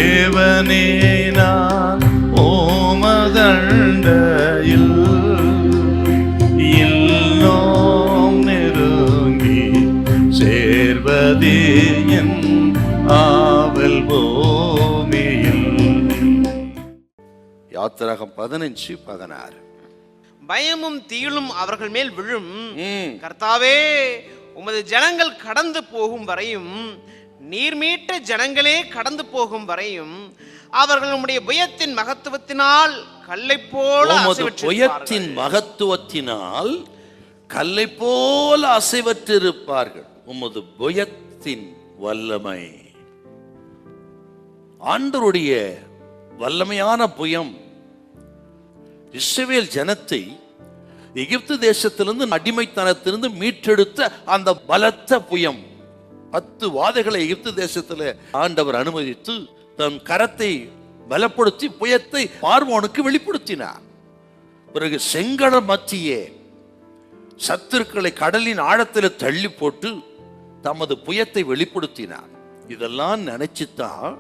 தேவனே நான் ஓமதண்டையில் இன்னும் நெருங்கி சேர்வதே என் ஆவல் பூமியில். யாத்திராகம் 15:16. பயமும் தீளும் அவர்கள் மேல் விழும். கர்த்தாவே, உமது ஜனங்கள் கடந்து போகும் வரையும், நீர்மீட்ட ஜனங்களே கடந்து போகும் வரையும் அவர்கள் உம்முடைய புயத்தின் மகத்துவத்தினால் கல்லை போல புயத்தின் மகத்துவத்தினால் கல்லை போல அசைவற்றிருப்பார்கள். உமது புயத்தின் வல்லமை, ஆண்டவருடைய வல்லமையான புயம் இஸ்ரவேல் ஜனத்தை எகிப்து தேசத்திலிருந்து அடிமைத்தனத்திலிருந்து மீட்டெடுத்த அந்த பலத்த புயம். 10 வாதைகளை எகிப்து தேசத்தில் ஆண்டவர் அனுமதித்து தன் கரத்தை பலப்படுத்தி புயத்தை பார்வோனுக்கு வெளிப்படுத்தினார். பிறகு செங்கடல் மத்தியே சத்துருக்களை கடலின் ஆழத்தில் தள்ளி போட்டு தமது புயத்தை வெளிப்படுத்தினார். இதெல்லாம் நினைச்சுதான்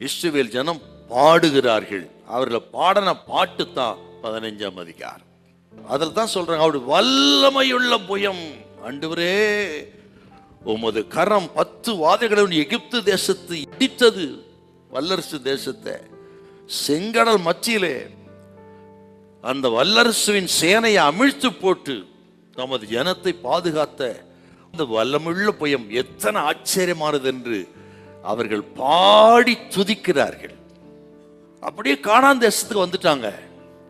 இஸ்ரவேல் ஜனம் பாடுகிறார்கள். அவர்கள் பாடின பாட்டு தான் 15ஆம் அதிகாரம். அதில் தான் சொல்றாங்க, அவருடைய வல்லமையுள்ள புயம். ஆண்டவரே, உமது கரம் 10 வாதைகளை எகிப்து தேசத்தை இடித்தது, வல்லரசு தேசத்தை. செங்கடல் மத்தியிலே அந்த வல்லரசுவின் சேனையை அமிழ்த்து போட்டு நமது ஜனத்தை பாதுகாத்த அந்த வல்லமுள்ள புயம் எத்தனை ஆச்சரியமானது என்று அவர்கள் பாடி துதிக்கிறார்கள். அப்படியே கானான் தேசத்துக்கு வந்துட்டாங்க.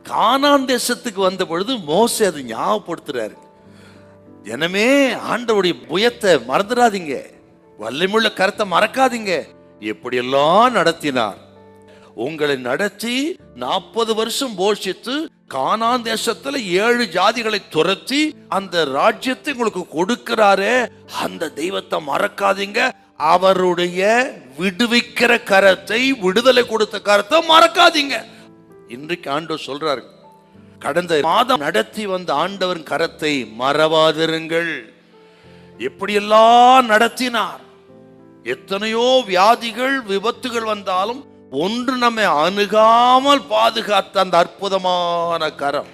கானான் தேசத்துக்கு வந்த பொழுது மோசே அதை ஞாபகப்படுத்துறாரு. ஜனமே, ஆண்டவருடைய புயத்தை மறந்துடாதீங்க, வல்லமையுள்ள கரத்தை மறக்காதீங்க. எப்படியெல்லாம் நடத்தினார், உங்களை நடத்தி 40 வருஷம் போஷித்து கானான் தேசத்துல 7 ஜாதிகளை துரத்தி அந்த ராஜ்யத்தை உங்களுக்கு கொடுக்கிறாரே, அந்த தெய்வத்தை மறக்காதீங்க. அவருடைய விடுவிக்கிற கரத்தை, விடுதலை கொடுத்த கரத்தை மறக்காதீங்க. இன்றைக்கு ஆண்டவர் சொல்றாரு, கடந்த மாதம் நடத்தி வந்த ஆண்டவரின் கரத்தை மறவாதிருங்கள். எப்படியெல்லாம் நடத்தினார். எத்தனையோ வியாதிகள் விபத்துகள் வந்தாலும் ஒன்று நம்மை அணுகாமல் பாதுகாத்த அந்த அற்புதமான கரம்.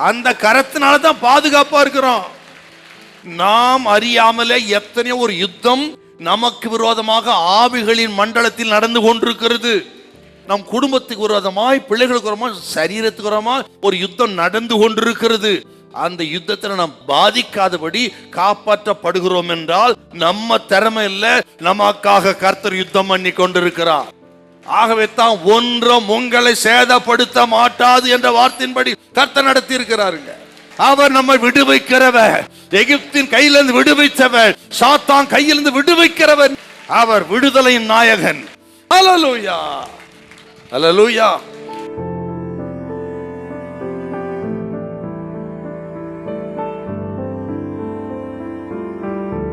அந்த கரத்தினாலதான் பாதுகாப்பா இருக்கிறோம். நாம் அறியாமலே எத்தனையோ ஒரு யுத்தம் நமக்கு விரோதமாக ஆவிகளின் மண்டலத்தில் நடந்து கொண்டிருக்கிறது. நம் குடும்பத்துக்கு விரோதமாய், பிள்ளைகளுக்கு விரோதமாய், சரீரத்துக்கு விரோதமாய் ஒரு யுத்தம் நடந்து கொண்டிருக்கிறது. அந்த யுத்தத்தில் நாம் பாதிக்காதபடி காப்பாற்றப்படுகிறோம் என்றால் நம்ம திறமை இல்லை, நமக்காக கர்த்தர் யுத்தம் பண்ணி கொண்டிருக்கிறார். ஆகவே தான் ஒன்றும் உங்களை சேதப்படுத்த மாட்டாது என்ற வார்த்தையின்படி கர்த்தர் நடத்தி இருக்கிறாருங்க. அவர் நம்மை விடுவிக்கிறவர், எகிப்தின் கையிலிருந்து விடுவித்தவர், சாத்தான் கையிலிருந்து விடுவிக்கிறவர். அவர் விடுதலையின் நாயகன். ஹல்லேலூயா, ஹல்லேலூயா.